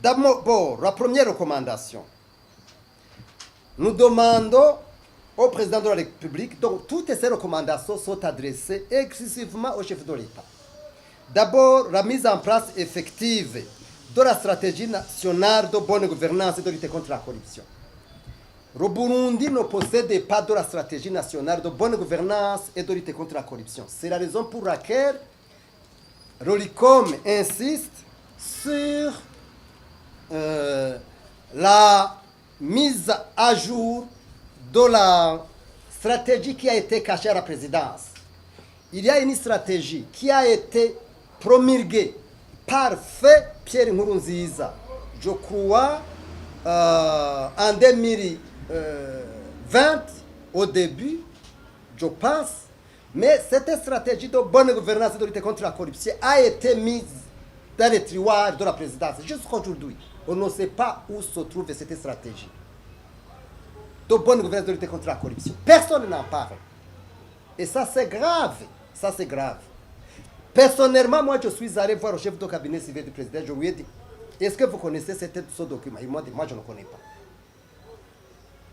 D'abord, la première recommandation. Nous demandons au président de la République, donc toutes ces recommandations sont adressées exclusivement au chef de l'État. D'abord, la mise en place effective de la stratégie nationale de bonne gouvernance et de lutte contre la corruption. Le Burundi ne possède pas de la stratégie nationale de bonne gouvernance et de lutte contre la corruption. C'est la raison pour laquelle l'OLICOM insiste sur la mise à jour de la stratégie qui a été cachée à la présidence. Il y a une stratégie qui a été promulguée par feu Pierre Nkurunziza, je crois, en 2020, au début, je pense, mais cette stratégie de bonne gouvernance et de lutte contre la corruption a été mise dans les tiroirs de la présidence. Jusqu'aujourd'hui, on ne sait pas où se trouve cette stratégie de bonne gouvernance et de lutte contre la corruption. Personne n'en parle. Et ça, c'est grave. Ça, c'est grave. Personnellement, moi, je suis allé voir le chef de cabinet civil du président. Je lui ai dit, est-ce que vous connaissez ce document? Il m'a dit, moi, je ne connais pas.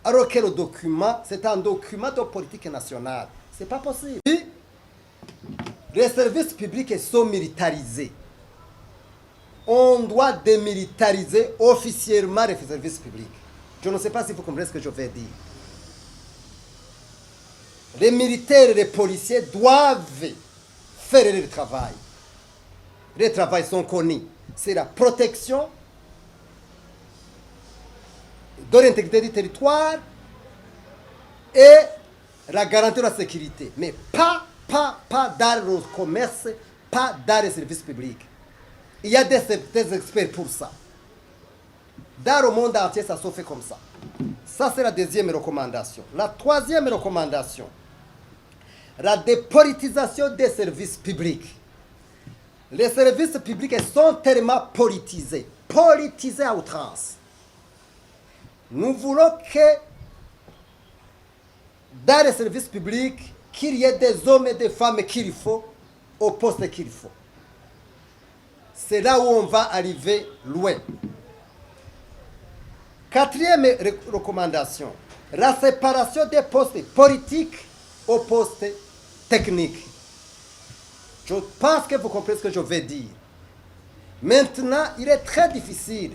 Alors que le document, c'est un document de politique nationale. Ce n'est pas possible. Les services publics sont militarisés. On doit démilitariser officiellement les services publics. Je ne sais pas si vous comprenez ce que je vais dire. Les militaires et les policiers doivent faire le travail. Les travails sont connus. C'est la protection de l'intégrité du territoire et la garantie de la sécurité. Mais pas dans le commerce, pas dans les services publics. Il y a des experts pour ça. Dans le monde entier, ça se fait comme ça. Ça, c'est la deuxième recommandation. La troisième recommandation, la dépolitisation des services publics. Les services publics sont tellement politisés à outrance. Nous voulons que dans les services publics, qu'il y ait des hommes et des femmes qu'il faut, au poste qu'il faut. C'est là où on va arriver loin. Quatrième recommandation, la séparation des postes politiques aux postes techniques. Je pense que vous comprenez ce que je veux dire. Maintenant, il est très difficile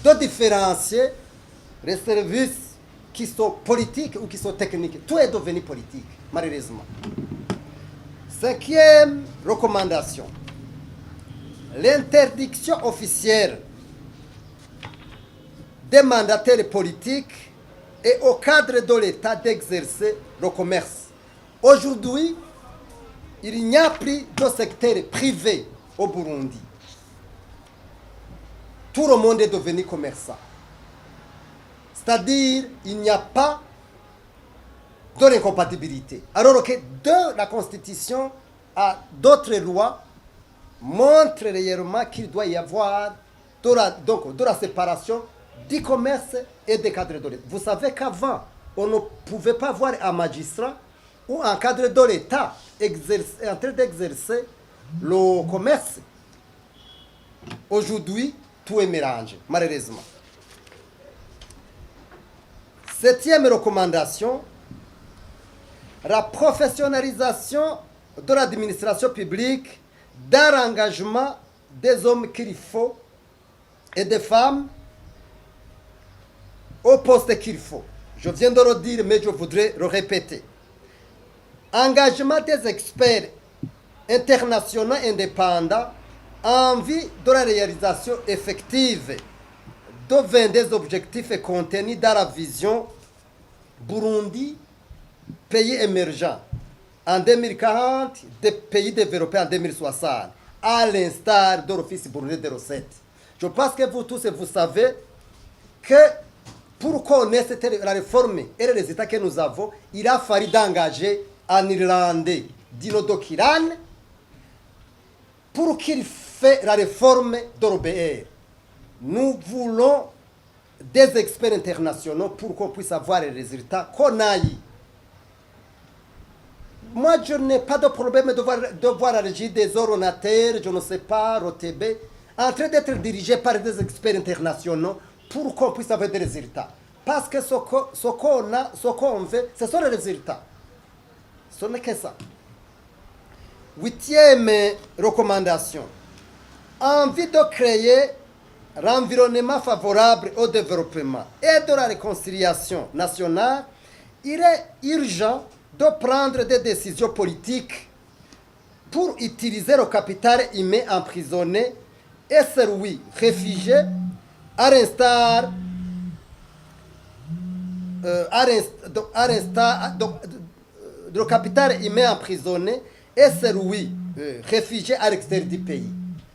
de différencier les services qui sont politiques ou qui sont techniques. Tout est devenu politique, malheureusement. Cinquième recommandation, l'interdiction officielle des mandataires politiques et au cadre de l'État d'exercer le commerce. Aujourd'hui, il n'y a plus de secteur privé au Burundi. Tout le monde est devenu commerçant. C'est-à-dire, il n'y a pas de l'incompatibilité. Alors que de la Constitution à d'autres lois montrent réellement qu'il doit y avoir de la séparation du commerce et des cadres de l'État. Vous savez qu'avant, on ne pouvait pas voir un magistrat ou un cadre de l'État en train d'exercer le commerce. Aujourd'hui, tout est mélangé, malheureusement. Septième recommandation, la professionnalisation de l'administration publique dans l'engagement des hommes qu'il faut et des femmes au poste qu'il faut. Je viens de le dire, mais je voudrais le répéter. Engagement des experts internationaux indépendants en vue de la réalisation effective de 22 objectifs contenus dans la vision Burundi, pays émergent en 2040, des pays développés en 2060, à l'instar de l'Office burundais des recettes. Je pense que vous tous, vous savez que pour connaître la réforme et les résultats que nous avons, il a fallu d'engager un Irlandais, Dino Dokiran, pour qu'il fasse la réforme de l'OBR. Nous voulons des experts internationaux pour qu'on puisse avoir les résultats qu'on a eu. Moi, je n'ai pas de problème de voir la régie des ordonnateurs, je ne sais pas, Rotebe, en train d'être dirigé par des experts internationaux pour qu'on puisse avoir des résultats. Parce que ce qu'on veut, ce sont les résultats. Ce n'est que ça. 8e recommandation. Envie de créer l'environnement favorable au développement et de la réconciliation nationale, il est urgent de prendre des décisions politiques pour utiliser le capital humain emprisonné et celui réfugié, à l'instar le capital humain emprisonné et celui réfugié à l'extérieur du pays.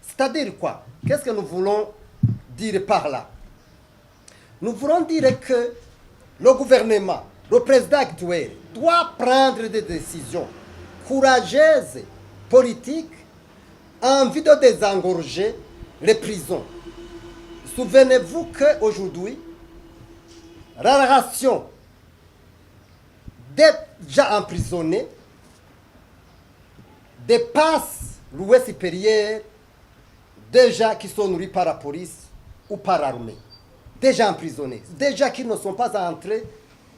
C'est-à-dire quoi? Qu'est-ce que nous voulons dire par là? Nous voulons dire que le gouvernement, le président actuel, doit prendre des décisions courageuses, politiques, en vue de désengorger les prisons. Souvenez-vous qu'aujourd'hui, la ration des gens emprisonnés dépasse l'ouest supérieur des gens qui sont nourris par la police ou par l'armée. Des gens emprisonnés, des gens qui ne sont pas en train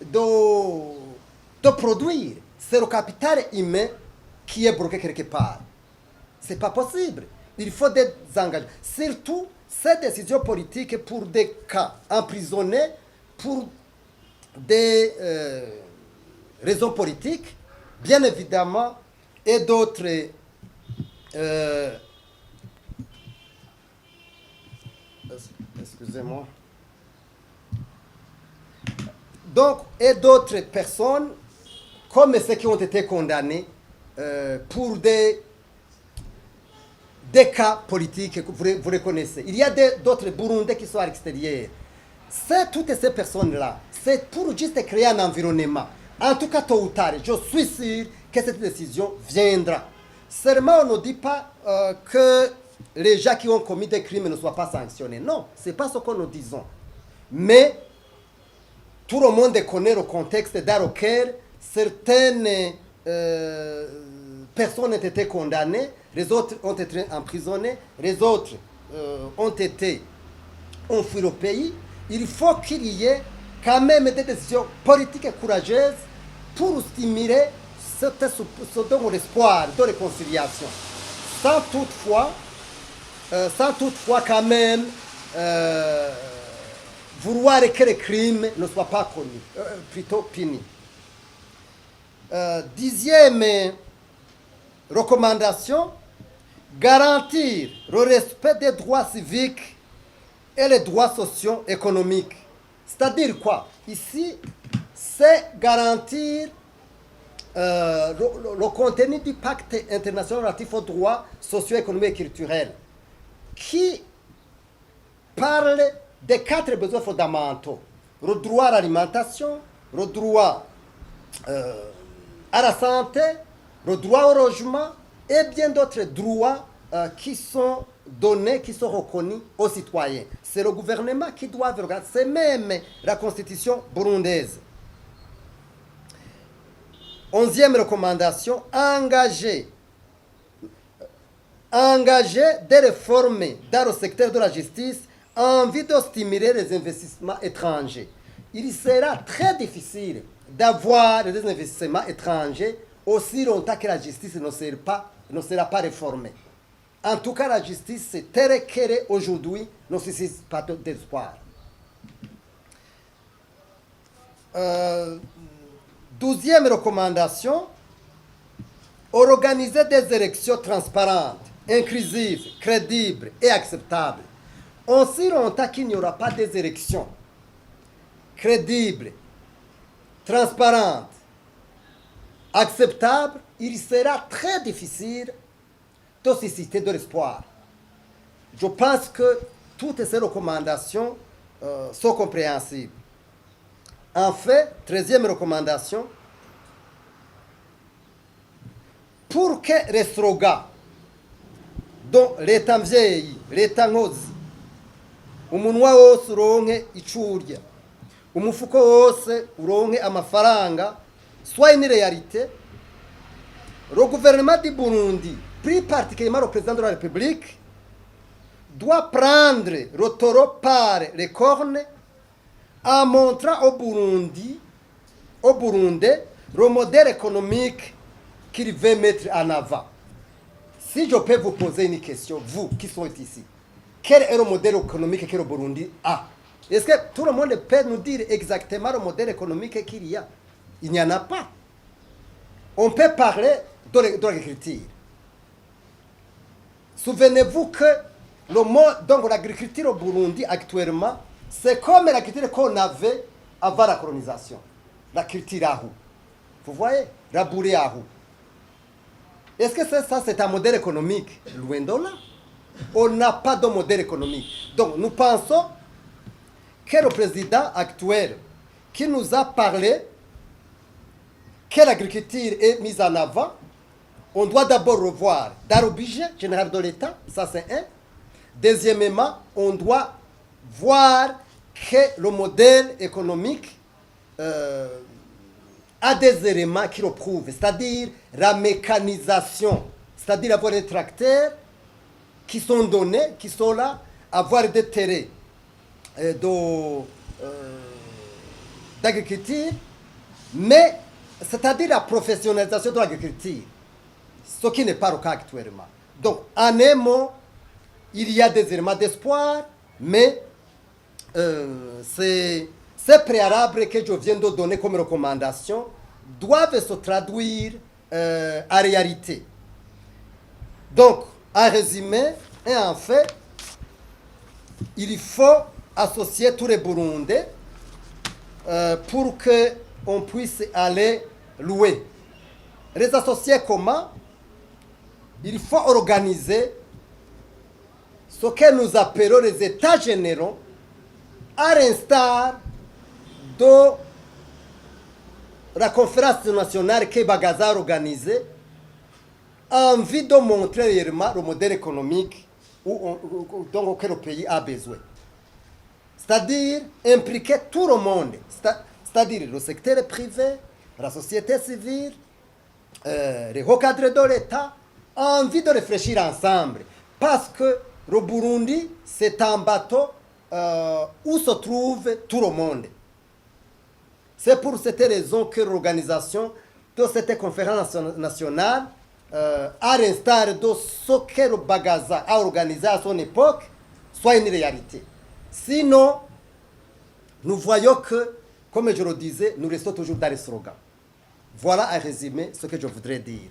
de produire. C'est le capital humain qui est bloqué quelque part. Ce n'est pas possible. Il faut des engagements. Surtout, ces décisions politiques pour des cas emprisonnés, pour des raisons politiques, bien évidemment, et d'autres excusez-moi. Donc, et d'autres personnes, comme ceux qui ont été condamnés pour des cas politiques que vous reconnaissez. Il y a d'autres Burundais qui sont à l'extérieur. C'est toutes ces personnes-là. C'est pour juste créer un environnement. En tout cas, tôt ou tard, je suis sûr que cette décision viendra. Seulement, on ne dit pas que les gens qui ont commis des crimes ne soient pas sanctionnés. Non, ce n'est pas ce que nous disons. Mais tout le monde connaît le contexte dans lequel certaines personnes ont été condamnées, les autres ont été emprisonnés, les autres ont fui le pays. Il faut qu'il y ait quand même des décisions politiques et courageuses pour stimuler ce don l'espoir de réconciliation. Sans toutefois quand même vouloir que les crimes ne soient pas connus, plutôt punis. 10e recommandation, garantir le respect des droits civiques et les droits socio-économiques. C'est-à-dire quoi? Ici, c'est garantir le contenu du pacte international relatif aux droits socio-économiques et culturels, qui parle des 4 besoins fondamentaux. Le droit à l'alimentation, le droit à la santé, le droit au logement et bien d'autres droits qui sont donnés, qui sont reconnus aux citoyens. C'est le gouvernement qui doit regarder, c'est même la constitution burundaise. 11e recommandation, engager des réformes dans le secteur de la justice en vue de stimuler les investissements étrangers. Il sera très difficile d'avoir des investissements étrangers aussi longtemps que la justice ne sera pas réformée. En tout cas, la justice telle qu'elle est aujourd'hui ne suscite pas d'espoir. 12e recommandation, organiser des élections transparentes, inclusives, crédibles et acceptables. Aussi longtemps qu'il n'y aura pas des élections crédibles, transparentes, acceptables, il sera très difficile de susciter de l'espoir. Je pense que toutes ces recommandations sont compréhensibles. En fait, 13e recommandation, pour que les slogans dont leta mvyeyi, leta nkozi, umunwa wose uronke icurya, umufuko wose uronke amafaranga, soit une réalité, le gouvernement du Burundi, plus particulièrement le président de la République, doit prendre le taureau par les cornes en montrant au Burundi, le modèle économique qu'il veut mettre en avant. Si je peux vous poser une question, vous qui sont ici, quel est le modèle économique que le Burundi a? Est-ce que tout le monde peut nous dire exactement le modèle économique qu'il y a? Il n'y en a pas. On peut parler de l'agriculture. Souvenez-vous que le mot, donc l'agriculture au Burundi actuellement, c'est comme l'agriculture qu'on avait avant la colonisation. L'agriculture à roue. Vous voyez? La bourrée à roue. Est-ce que ça, c'est un modèle économique? Loin de là. On n'a pas de modèle économique. Donc, nous pensons que le président actuel qui nous a parlé que l'agriculture est mise en avant, on doit d'abord revoir dans le budget général de l'État, ça c'est un. Deuxièmement, on doit voir que le modèle économique a des éléments qui le prouvent, c'est-à-dire la mécanisation, c'est-à-dire avoir des tracteurs qui sont donnés, qui sont là, avoir des terrains d'agriculture, mais c'est-à-dire la professionnalisation de l'agriculture, ce qui n'est pas le cas actuellement. Donc, en un mot, il y a des éléments d'espoir, mais ces préalables que je viens de donner comme recommandation doivent se traduire en réalité. Donc, en résumé et en fait, il faut associer tous les Burundais pour qu'on puisse aller louer. Les associer comment? Il faut organiser ce que nous appelons les états généraux, à l'instar de la conférence nationale que Bagaza a organisée, en vue de montrer réellement le modèle économique dont le pays a besoin. C'est-à-dire impliquer tout le monde, c'est-à-dire le secteur privé, la société civile, les hauts cadres de l'État, en vue de réfléchir ensemble. Parce que le Burundi, c'est un bateau où se trouve tout le monde. C'est pour cette raison que l'organisation de cette conférence nationale, à l'instar de ce que le Bagaza a organisé à son époque, soit une réalité. Sinon, nous voyons que, comme je le disais, nous restons toujours dans les slogans. Voilà un résumé ce que je voudrais dire.